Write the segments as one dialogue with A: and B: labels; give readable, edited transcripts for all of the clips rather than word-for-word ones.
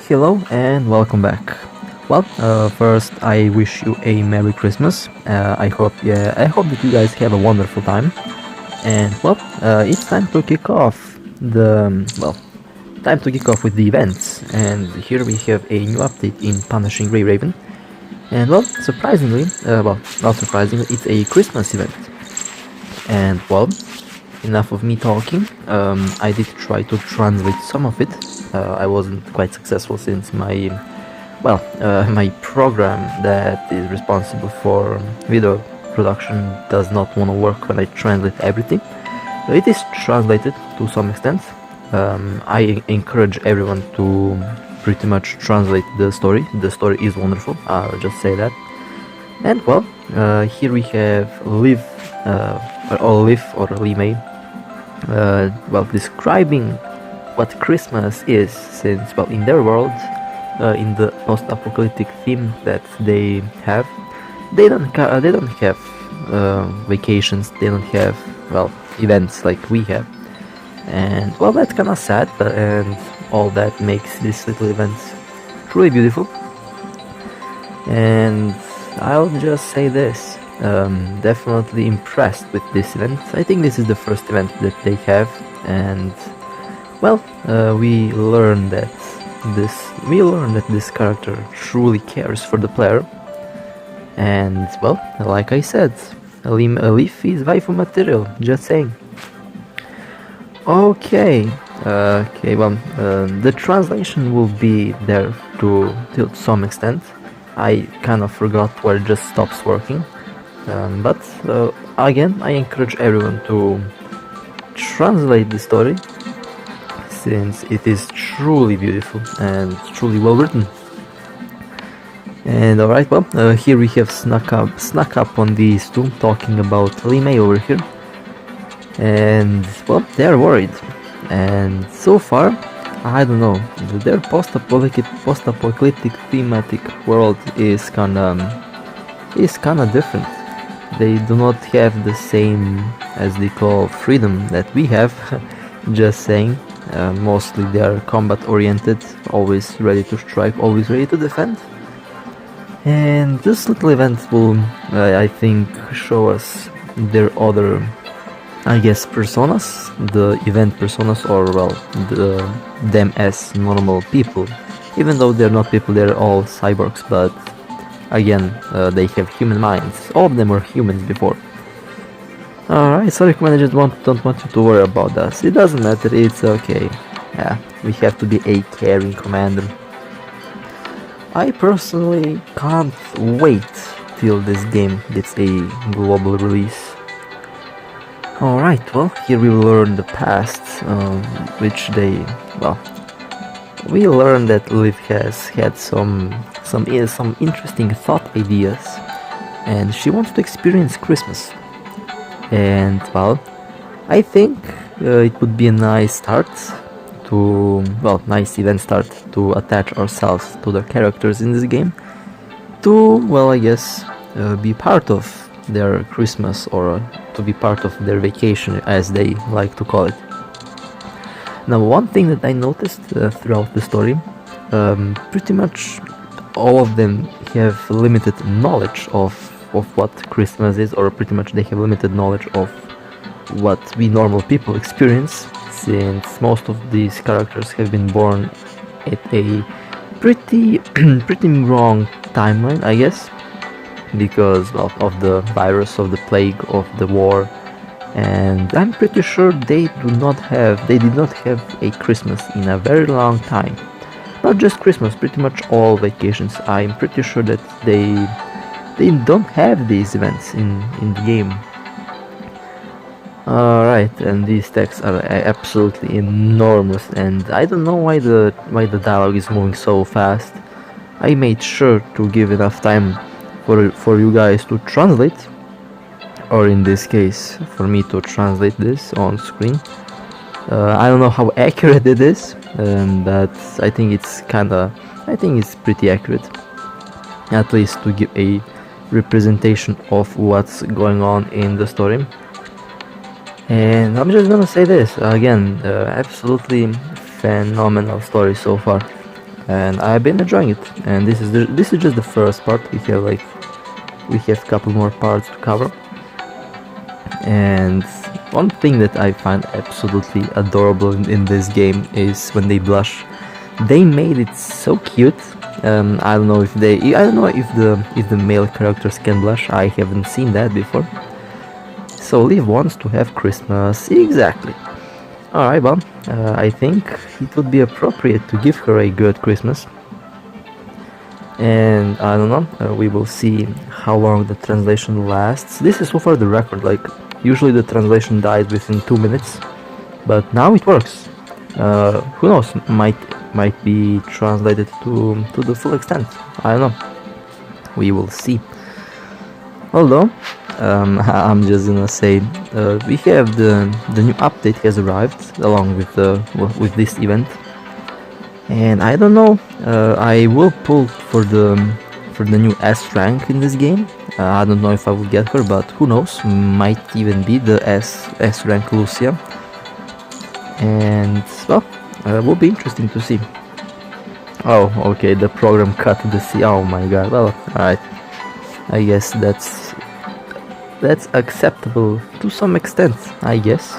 A: Hello and welcome back. First I wish you a Merry Christmas. I hope that you guys have a wonderful time. And it's time to kick off with the events. And here we have a new update in Punishing Grey Raven. And surprisingly, not surprisingly, it's a Christmas event. And enough of me talking. I did try to translate some of it. I wasn't quite successful since my program that is responsible for video production does not want to work when I translate everything. It is translated to some extent. I encourage everyone to pretty much translate the story. The story is wonderful, I'll just say that. And here we have Liv or Limei, describing what Christmas is, since in their world, in the post-apocalyptic theme that they have, they don't have vacations, they don't have events like we have, and that's kind of sad, and all that makes these little events truly beautiful. And I'll just say this, definitely impressed with this event. I think this is the first event that they have, and we learn that this character truly cares for the player. And like I said, a leaf is waifu material, just saying. The translation will be there to some extent. I kind of forgot where it just stops working, again, I encourage everyone to translate the story, since it is truly beautiful and truly well written. And alright, here we have snuck up on these two, talking about Limei over here. And they are worried, and so far, I don't know, their post-apocalyptic thematic world is kinda different. They do not have the same, as they call, freedom that we have. Just saying. Mostly they are combat oriented, always ready to strike, always ready to defend. And this little event will, I think, show us their other, personas, the event personas, or them as normal people. Even though they're not people, they're all cyborgs, but again, they have human minds. All of them were humans before. Alright, sorry Commander, I just don't want you to worry about us. It doesn't matter, it's okay. Yeah, we have to be a caring commander. I personally can't wait till this game gets a global release. Alright, here we learn the past, we learn that Liv has had some interesting thought ideas, and she wants to experience Christmas. And I think it would be a nice event start to attach ourselves to the characters in this game, to be part of their Christmas, or to be part of their vacation, as they like to call it. Now, one thing that I noticed throughout the story, pretty much all of them have limited knowledge of what Christmas is, or pretty much they have limited knowledge of what we normal people experience, since most of these characters have been born at a pretty wrong timeline, I guess, because of the virus, of the plague, of the war. And I'm pretty sure they did not have a Christmas in a very long time. Not just Christmas, pretty much all vacations. I'm pretty sure that they don't have these events in the game. Alright, and these texts are absolutely enormous, and I don't know why the dialogue is moving so fast. I made sure to give enough time for you guys to translate, or in this case, for me to translate this on screen. I don't know how accurate it is, but I think it's pretty accurate, at least to give a representation of what's going on in the story. And I'm just gonna say this again, absolutely phenomenal story so far. and I've been enjoying it. And this is just the first part. We have a couple more parts to cover. And one thing that I find absolutely adorable in this game is when they blush. They made it so cute. I don't know if the male characters can blush. I haven't seen that before. So Liv wants to have Christmas. Exactly. Alright, well, I think it would be appropriate to give her a good Christmas. And I don't know, we will see how long the translation lasts. This is so far the record, like, usually the translation dies within 2 minutes, but now it works. Who knows, might be translated to the full extent. I don't know. We will see. Although, I'm just gonna say, we have the new update has arrived along with this event, and I don't know. I will pull for the new S rank in this game. I don't know if I will get her, but who knows? Might even be the S rank Lucia, and well, will be interesting to see. Oh, okay, the program cut the C. Oh my god. Well, alright. I guess that's acceptable to some extent, I guess.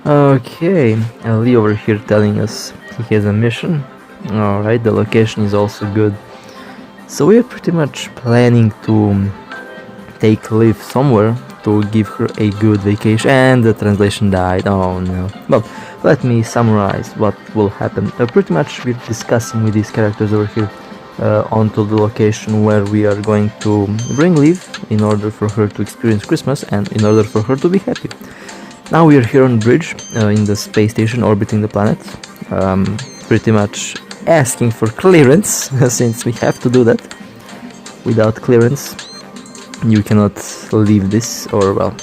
A: Okay, Lee over here telling us he has a mission. Alright, the location is also good. So we're pretty much planning to take Liv somewhere to give her a good vacation, and the translation died. Oh no. Well, let me summarize what will happen. Pretty much we're discussing with these characters over here onto the location where we are going to bring Liv in order for her to experience Christmas and in order for her to be happy. Now we are here on the bridge in the space station orbiting the planet, pretty much asking for clearance since we have to do that. Without clearance you cannot leave this, or well,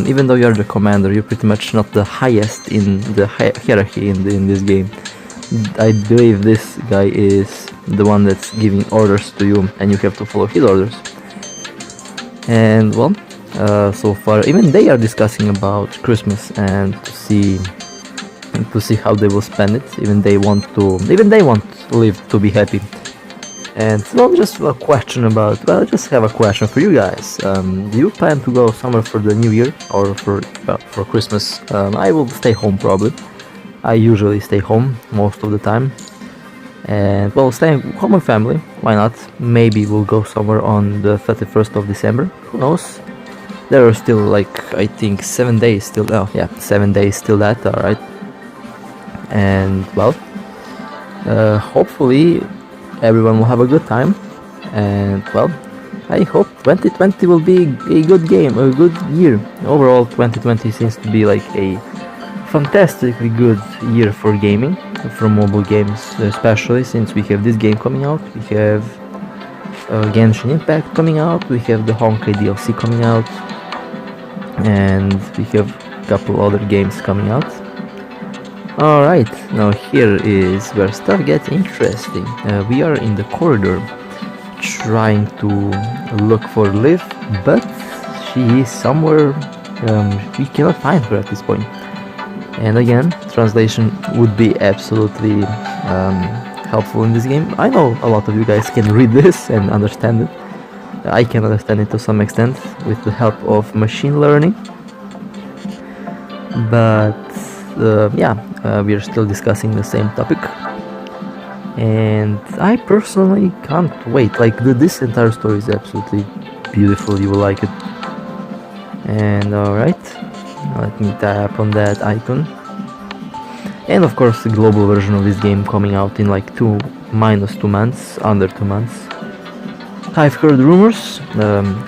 A: even though you are the commander, you're pretty much not the highest in the hierarchy in this game. I believe this guy is the one that's giving orders to you, and you have to follow his orders. And well, so far even they are discussing about Christmas and to see how they will spend it. Even they want Liv to be happy. And well, just a question about, well, I just have a question for you guys. Do you plan to go somewhere for the New Year or for Christmas? I will stay home probably. I usually stay home most of the time. And well, staying home with family, why not? Maybe we'll go somewhere on the 31st of December, who knows? There are still like, I think 7 days still, oh yeah, 7 days till that, alright. And well, hopefully everyone will have a good time, and well, I hope 2020 will be a good game, a good year. Overall, 2020 seems to be like a fantastically good year for gaming, for mobile games especially, since we have this game coming out, we have Genshin Impact coming out, we have the Honkai DLC coming out, and we have a couple other games coming out. Alright, now here is where stuff gets interesting. We are in the corridor trying to look for Liv, but she is somewhere, we cannot find her at this point. And again, translation would be absolutely helpful in this game. I know a lot of you guys can read this and understand it. I can understand it to some extent with the help of machine learning. But yeah, we are still discussing the same topic, and I personally can't wait. Like, this entire story is absolutely beautiful, you will like it. And alright, let me tap on that icon, and of course the global version of this game coming out in like minus 2 months, under 2 months. I've heard rumors,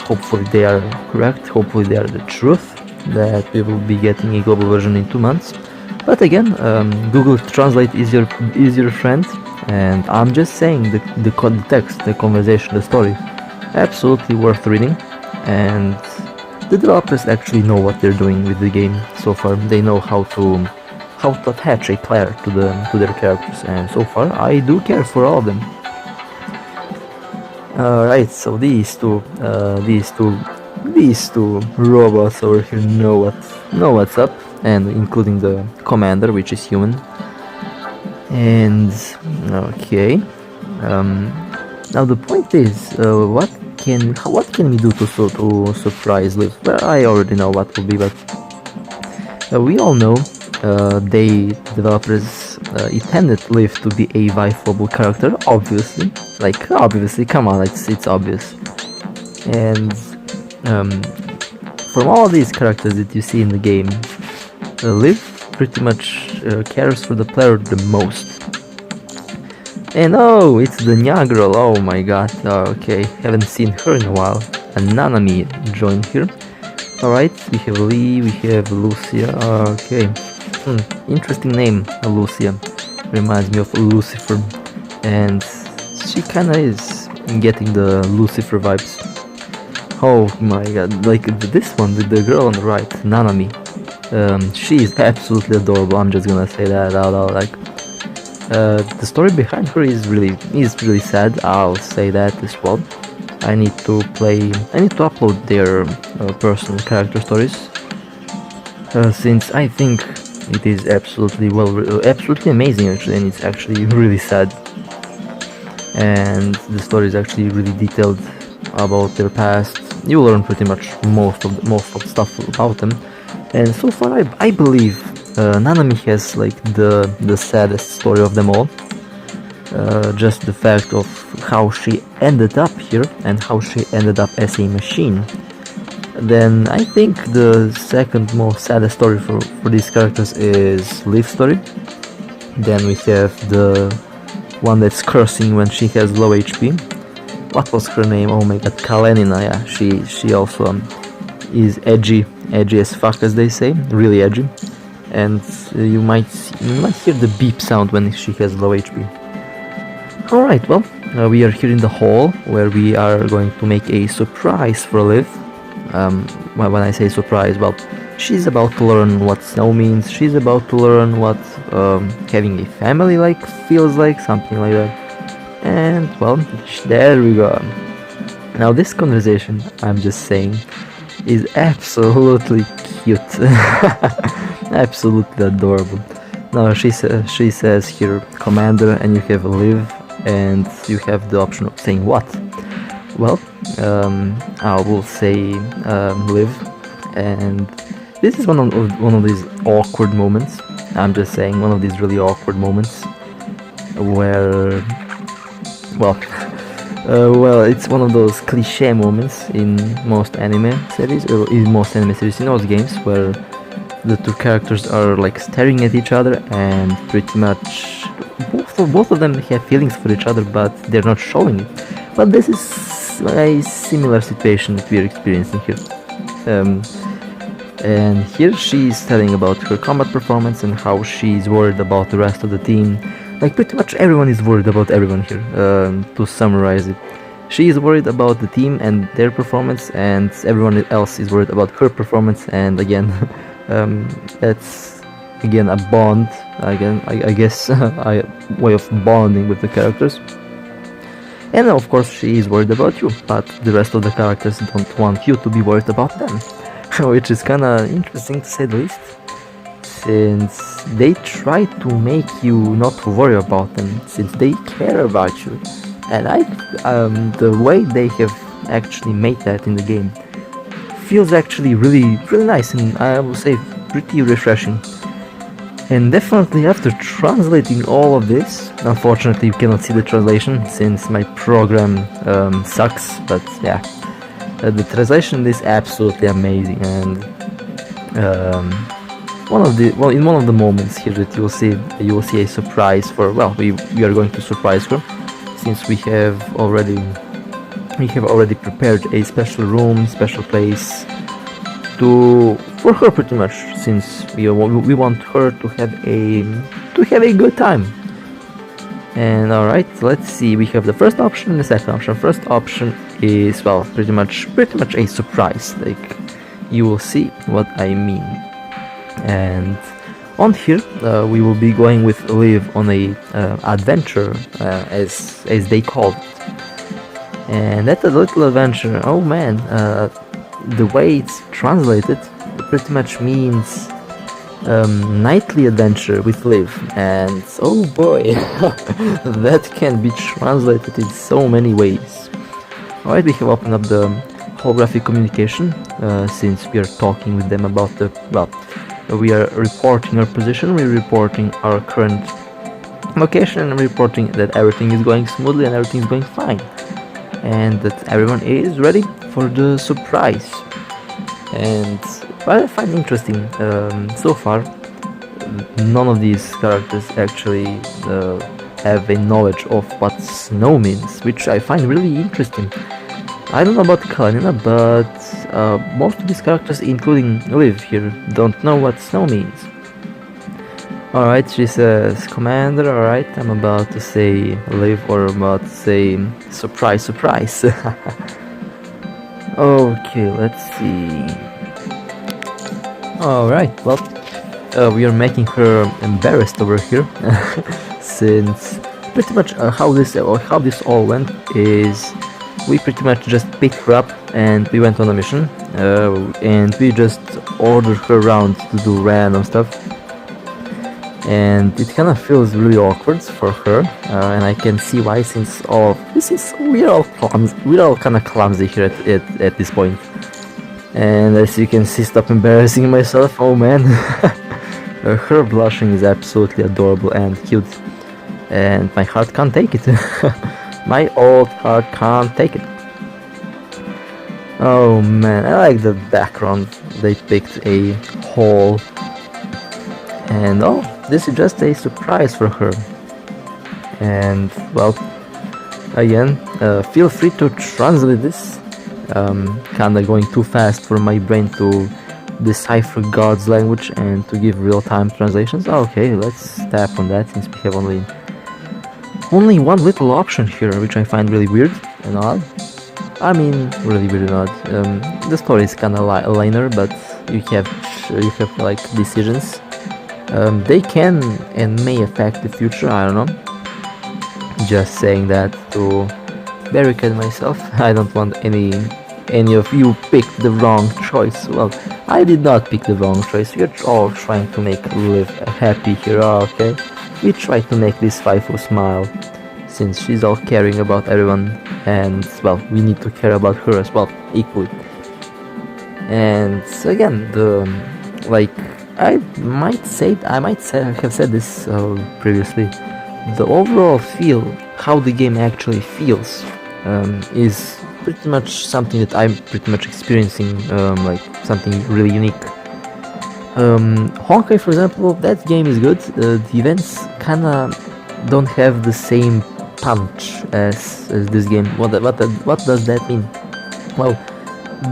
A: hopefully they are correct, hopefully they are the truth, that we will be getting a global version in 2 months. But again, Google Translate is your friend, and I'm just saying the text, the conversation, the story, absolutely worth reading. And the developers actually know what they're doing with the game so far. They know how to attach a player to their characters, and so far I do care for all of them. Alright, so these two robots over here know what's up, and including the commander, which is human. And okay, um, now the point is, what can we do to surprise Liv? Well, I already know what will be, but we all know they developers intended Liv to be a wifeable character, obviously. Like obviously, come on, it's obvious. And um, from all these characters that you see in the game, Liv pretty much cares for the player the most. And oh, it's the Nya girl, oh my god, okay, haven't seen her in a while. And Nanami joined here. Alright, we have Lee, we have Lucia, okay. Interesting name, Lucia. Reminds me of Lucifer. And she kinda is getting the Lucifer vibes. Oh my god, like this one with the girl on the right, Nanami. She is absolutely adorable, I'm just gonna say that out loud, like. The story behind her is really sad, I'll say that as well. I need to upload their personal character stories. Since I think it is absolutely amazing actually, and it's actually really sad. And the story is actually really detailed about their past. You learn pretty much most of the stuff about them. And so far I believe Nanami has like the saddest story of them all. Just the fact of how she ended up here and how she ended up as a machine. Then I think the second most saddest story for these characters is Liv's story. Then we have the one that's cursing when she has low HP. What was her name? Oh my god, Kalenina, yeah. She also is edgy as fuck, as they say, really edgy. And you might hear the beep sound when she has low HP. Alright, well, we are here in the hall where we are going to make a surprise for Liv. When I say surprise, well, she's about to learn what snow means, she's about to learn what having a family feels like, something like that. And, well, there we go. Now this conversation, I'm just saying, is absolutely cute. Absolutely adorable. Now she says here Commander, and you have Liv, and you have the option of saying what. Well, I will say Liv, and this is one of these awkward moments. I'm just saying, one of these really awkward moments where, well, it's one of those cliche moments in most anime series, in those games where the two characters are like staring at each other, and pretty much both of them have feelings for each other, but they're not showing it. But this is a similar situation that we're experiencing here. And here she's telling about her combat performance and how she's worried about the rest of the team. Like pretty much everyone is worried about everyone here, to summarize it. She is worried about the team and their performance, and everyone else is worried about her performance. And again, that's again a bond, I guess a way of bonding with the characters. And of course she is worried about you, but the rest of the characters don't want you to be worried about them. Which is kinda interesting to say the least, since they try to make you not worry about them, since they care about you. And the way they have actually made that in the game feels actually really nice, and I will say pretty refreshing. And definitely after translating all of this, unfortunately you cannot see the translation since my program sucks, but yeah, the translation is absolutely amazing. And in one of the moments here that you will see a surprise for, well, we are going to surprise her, since we have already prepared a special room, special place for her pretty much, since we want her to have a good time. And alright, let's see, we have the first option and the second option. First option is, well, pretty much a surprise, like you will see what I mean. And on here we will be going with Liv on a adventure, as they call it. And that little adventure, oh man, the way it's translated, it pretty much means nightly adventure with Liv, and oh boy, that can be translated in so many ways. Alright, we have opened up the holographic communication, since we are talking with them about the, well, we are reporting our position, we're reporting our current location, and reporting that everything is going smoothly and everything is going fine, and that everyone is ready for the surprise. And what I find interesting, so far, none of these characters actually have a knowledge of what snow means, which I find really interesting. I don't know about Kalanina, but most of these characters, including Liv here, don't know what snow means. Alright, she says, Commander, alright, I'm about to say Liv, or about to say surprise, surprise. Okay, let's see. Alright, well, we are making her embarrassed over here, since pretty much how this all went is we pretty much just picked her up and we went on a mission, and we just ordered her around to do random stuff, and it kind of feels really awkward for her, and I can see why, since we're all kind of clumsy here at this point. And as you can see, stop embarrassing myself, oh man. Her blushing is absolutely adorable and cute, and my heart can't take it. My old heart can't take it. Oh man, I like the background. They picked a hall, and oh, this is just a surprise for her. And well, again, feel free to translate this. Kinda going too fast for my brain to decipher God's language and to give real-time translations. Okay, let's tap on that, since we have only one little option here, which I find really weird and odd. I mean, really weird and odd. The story is kinda linear, but you have like decisions. They can and may affect the future, I don't know. Just saying that to barricade myself. I don't want any of you picked the wrong choice. Well, I did not pick the wrong choice. We're all trying to make Liv happy here, okay? We try to make this waifu smile, since she's all caring about everyone, and well, we need to care about her as well, equally. And again, I might have said this previously, the overall feel, how the game actually feels, is pretty much something that I'm pretty much experiencing, like something really unique. Honkai, for example, that game is good. The events kinda don't have the same punch as this game. What does that mean? Well,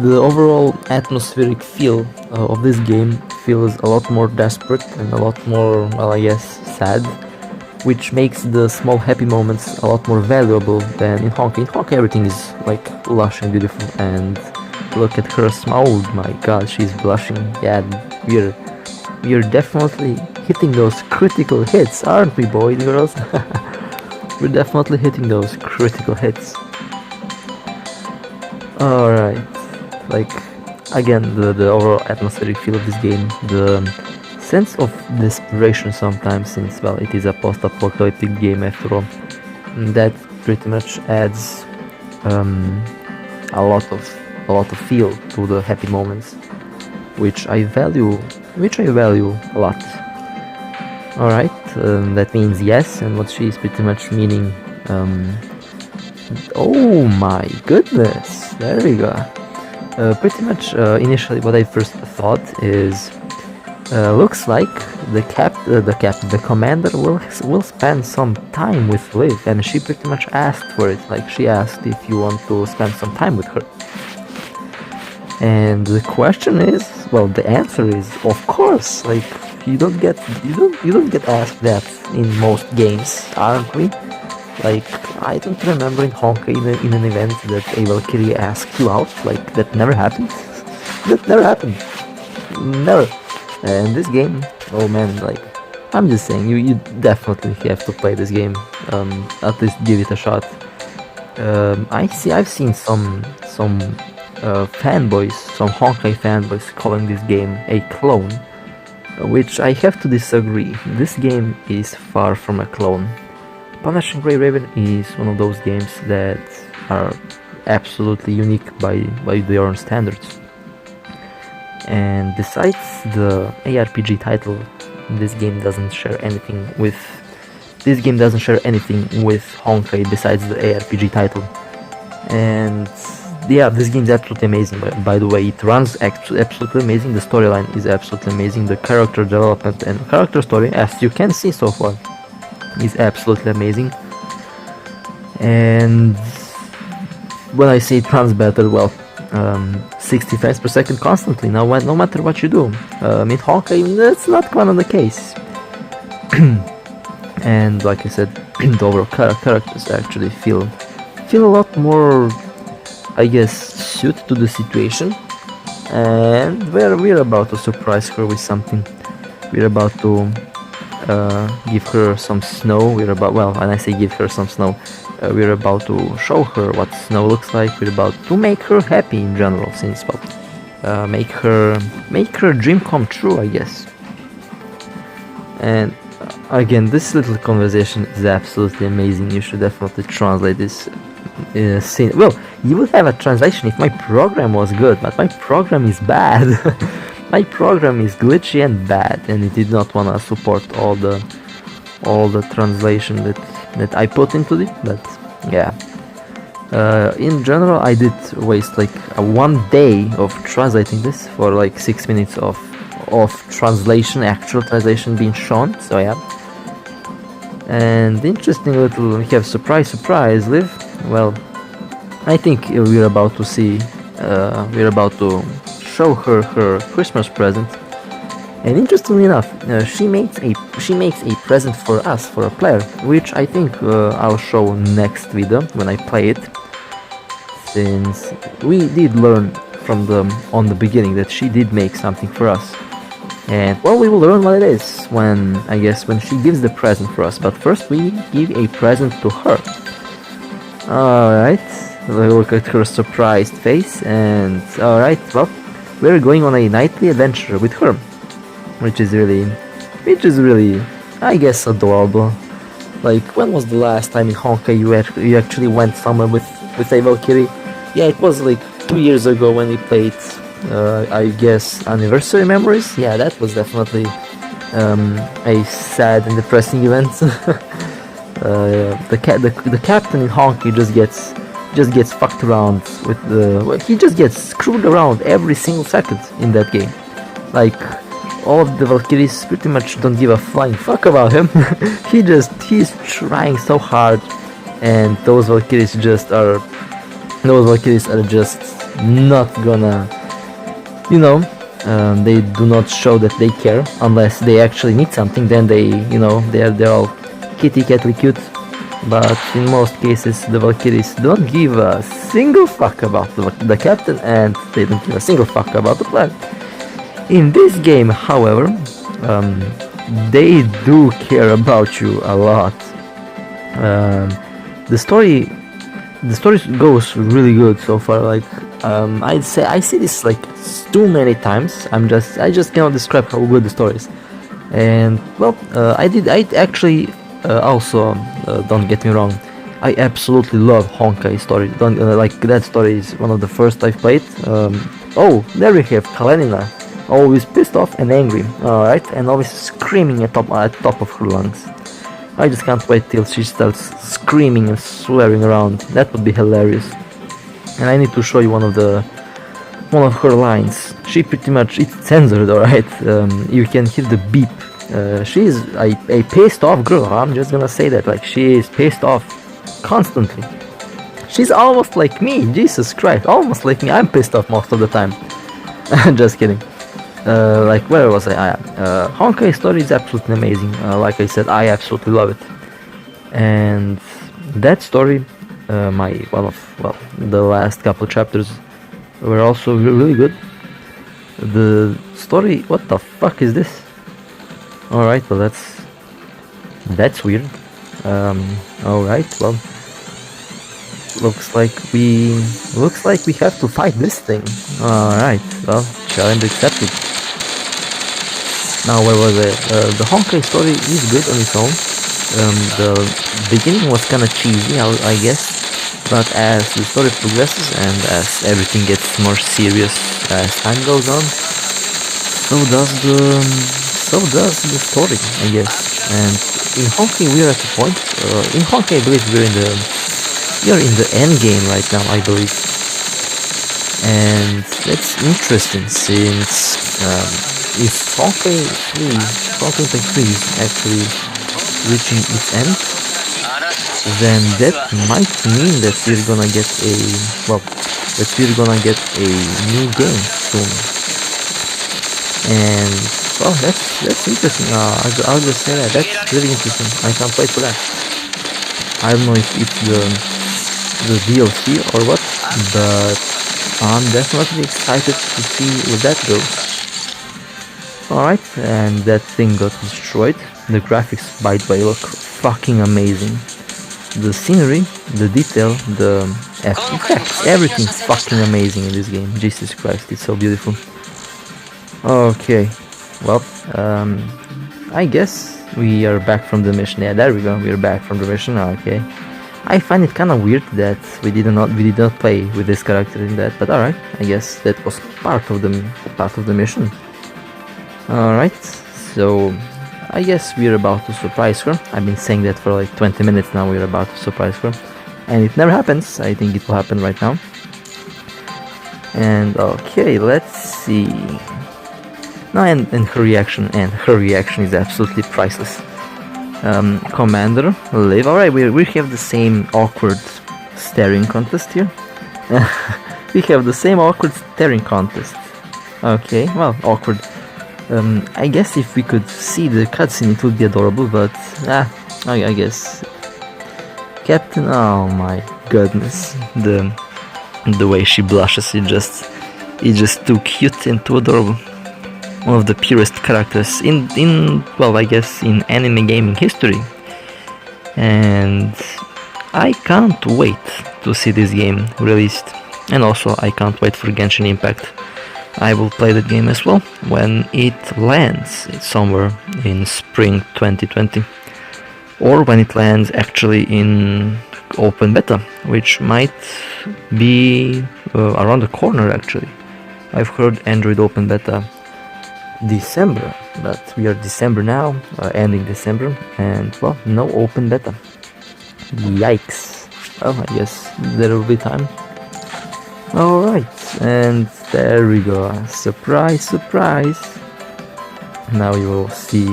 A: the overall atmospheric feel of this game feels a lot more desperate and a lot more, well, I guess, sad, which makes the small happy moments a lot more valuable than in Honkai. In Honkai everything is like lush and beautiful, and look at her smile, oh my god, she's blushing. Yeah, we're definitely hitting those critical hits, aren't we, boys and girls? We're definitely hitting those critical hits. Alright, like, again, the overall atmospheric feel of this game, the sense of desperation sometimes, since, well, it is a post-apocalyptic game after all, that pretty much adds a lot of feel to the happy moments, which I value a lot. Alright, that means yes, and what she is pretty much meaning, oh my goodness, there we go. Pretty much initially what I first thought is, looks like the commander will spend some time with Liv, and she pretty much asked for it. Like, she asked if you want to spend some time with her. And the question is, well, the answer is of course. Like, you don't get asked that in most games, aren't we? Like, I don't remember in Honkai in an event that a Valkyrie asked you out. Like, that never happened. That never happened. Never. And this game, oh man, like, I'm just saying, you definitely have to play this game. At least give it a shot. I've seen some fanboys, some Honkai fanboys calling this game a clone. which I have to disagree. This game is far from a clone. Punishing Grey Raven is one of those games that are absolutely unique by their own standards. And besides the ARPG title, this game doesn't share anything with Honkai besides the ARPG title. And yeah, this game is absolutely amazing. By the way, it runs absolutely amazing. The storyline is absolutely amazing. The character development and character story, as you can see so far, is absolutely amazing. And when I say it runs better, well, 60 frames per second constantly. Now, no matter what you do, in Honkai, that's not kind of the case. And like I said, the overall characters actually feel a lot more, I guess, suited to the situation. And we're about to surprise her with something. We're about to give her some snow. When I say give her some snow, we're about to show her what snow looks like. We're about to make her happy in general, since make her dream come true, I guess. And again, this little conversation is absolutely amazing. You should definitely translate this scene. Well, you would have a translation if my program was good, but my program is bad. My program is glitchy and bad, and it did not want to support all the translation that I put into it. But yeah, in general, I did waste like one day of translating this for like 6 minutes of translation, actual translation being shown. So yeah. And interesting little, we have surprise Liv. Well, I think we're about to see, we're about to show her Christmas present. And interestingly enough, she makes a present for us, for a player, which I think I'll show next video when I play it, since we did learn from on the beginning that she did make something for us. And well, we will learn what it is when she gives the present for us. But first we give a present to her. Alright, look at her surprised face. And alright, well, we're going on a nightly adventure with her, which is really, I guess, adorable. Like, when was the last time in Honkai you actually went somewhere with a Valkyrie? Yeah, it was like 2 years ago when we played, I guess, Anniversary Memories. Yeah, that was definitely a sad and depressing event. The captain in Honkai just gets fucked around with he just gets screwed around every single second in that game. Like, all of the Valkyries pretty much don't give a flying fuck about him. He's trying so hard, and those Valkyries are just not gonna, they do not show that they care unless they actually need something. Then they're all kitty cute. But in most cases, the Valkyries don't give a single fuck about the captain, and they don't give a single fuck about the planet. In this game, however, they do care about you a lot. The story goes really good so far. Like, I'd say I see this like too many times. I just cannot describe how good the story is. And well, I actually also, don't get me wrong, I absolutely love Honkai story. That story is one of the first I've played. Oh, there we have Kalenina, always pissed off and angry. Alright, and always screaming at top of her lungs. I just can't wait till she starts screaming and swearing around. That would be hilarious. And I need to show you one of her lines. She pretty much, it's censored, alright. You can hear the beep. She's a pissed off girl. I'm just gonna say that. Like, she is pissed off constantly. She's almost like me. Jesus Christ, almost like me. I'm pissed off most of the time. Just kidding. Like, where was I? Honkai story is absolutely amazing. Like I said, I absolutely love it. And that story, the last couple chapters were also really good. The story, what the fuck is this? Alright, well, that's weird. Alright, well, looks like we have to fight this thing. Alright, well, challenge accepted. Now, where was I? The Honkai story is good on its own. The beginning was kind of cheesy, I guess, but as the story progresses and as everything gets more serious as time goes on, so does the story, I guess. And in Honkai, we're at the point. In Honkai, I believe we are in the end game right now, I believe, and that's interesting since if Honkai 3 is actually reaching its end, then that might mean that we're gonna get a new game soon. And well, that's interesting. I'll just say that's really interesting. I can't wait for that. I don't know if it's the DLC or what, but I'm definitely excited to see where that goes. Alright, and that thing got destroyed. The graphics, by the way, look fucking amazing. The scenery, the detail, the effects, everything's fucking amazing in this game. Jesus Christ, it's so beautiful. Okay, well, I guess we are back from the mission. Yeah, there we go, we are back from the mission. Okay. I find it kind of weird that we did not play with this character in that, but alright, I guess that was part of the mission. Alright, so I guess we're about to surprise her. I've been saying that for like 20 minutes now, we're about to surprise her. And it never happens. I think it will happen right now. And okay, let's see. No, and her reaction is absolutely priceless. Commander, live. Alright, we have the same awkward staring contest here. We have the same awkward staring contest. Okay, well, awkward. I guess if we could see the cutscene, it would be adorable, but I guess. Captain, oh my goodness, the way she blushes, it's just too cute and too adorable. One of the purest characters in anime gaming history, and I can't wait to see this game released, and also I can't wait for Genshin Impact. I will play that game as well when it lands somewhere in spring 2020, or when it lands actually in open beta, which might be around the corner actually. I've heard Android open beta December, but we are December now, ending December, and well, no open beta. Yikes. Well, I guess there will be time. Alright, and there we go. Surprise, surprise. Now you will see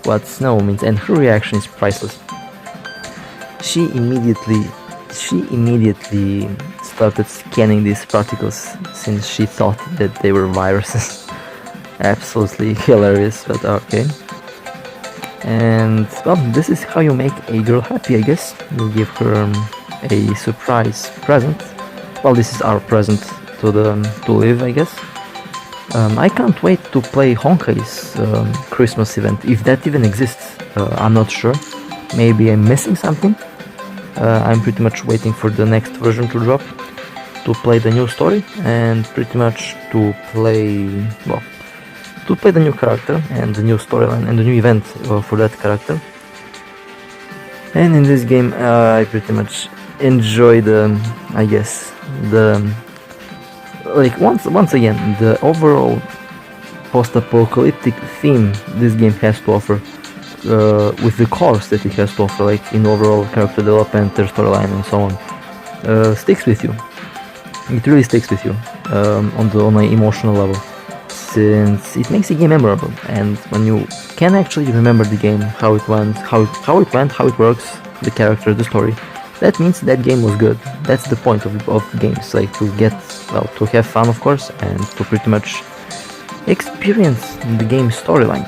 A: what snow means, and her reaction is priceless. She immediately started scanning these particles since she thought that they were viruses. Absolutely hilarious, but okay. And well, this is how you make a girl happy, I guess. You give her a surprise present. Well, this is our present to live, I guess. I can't wait to play Honkai's Christmas event, if that even exists. I'm not sure. Maybe I'm missing something. I'm pretty much waiting for the next version to drop, to play the new story, and pretty much to play the new character and the new storyline and the new event for that character. And in this game, I pretty much enjoy once again, the overall post-apocalyptic theme this game has to offer, with the course that it has to offer, like in overall character development, their storyline, and so on, sticks with you. It really sticks with you on an emotional level, since it makes the game memorable. And when you can actually remember the game, how it went, how it works, the character, the story, that means that game was good. That's the point of games, like to have fun, of course, and to pretty much experience the game's storyline.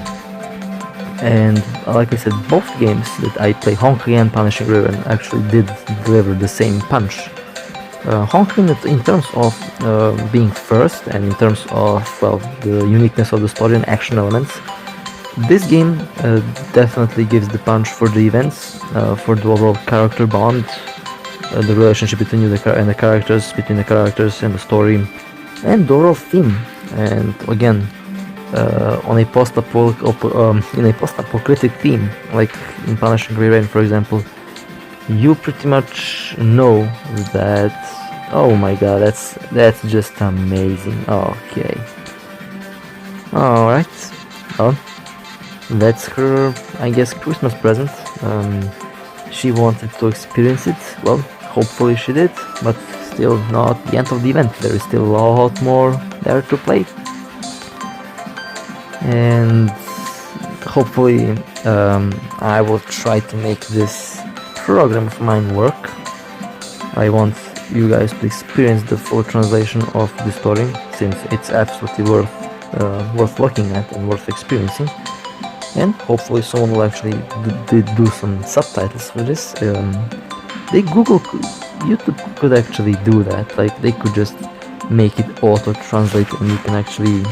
A: And like I said, both games that I play, Honkai and Punishing River, actually did deliver the same punch. Honkai in terms of being first, and in terms of the uniqueness of the story and action elements, this game definitely gives the punch for the events, for the overall character bond, the relationship between the characters and the story, and the overall theme. And again, on a in a post-apocalyptic theme, like in Punishing Gray Rain, for example, you pretty much know that. Oh my god, that's just amazing. Okay. All right. Well, that's her, I guess, Christmas present. She wanted to experience it. Well, hopefully she did, but still not the end of the event. There is still a lot more there to play. And hopefully I will try to make this program of mine work. I want you guys to experience the full translation of the story, since it's absolutely worth looking at and worth experiencing. And hopefully someone will actually do some subtitles for this. YouTube could actually do that. Like, they could just make it auto translate, and you can actually,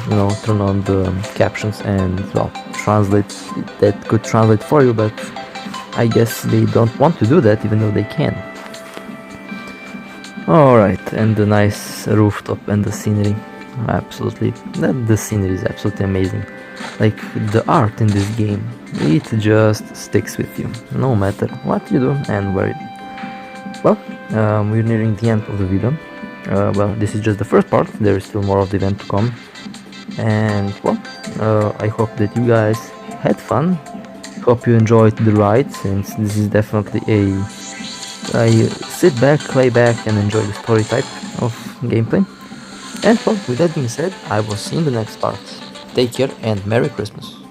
A: turn on the captions and, well, translate. That could translate for you, but I guess they don't want to do that, even though they can. Alright, and the nice rooftop and the scenery. Absolutely, the scenery is absolutely amazing. Like, the art in this game, it just sticks with you, no matter what you do and where you do. Well, we're nearing the end of the video. Well, this is just the first part, there is still more of the event to come. And, well, I hope that you guys had fun. Hope you enjoyed the ride, since this is definitely a sit back, lay back and enjoy the story type of gameplay. And well, with that being said, I will see you in the next part. Take care and Merry Christmas.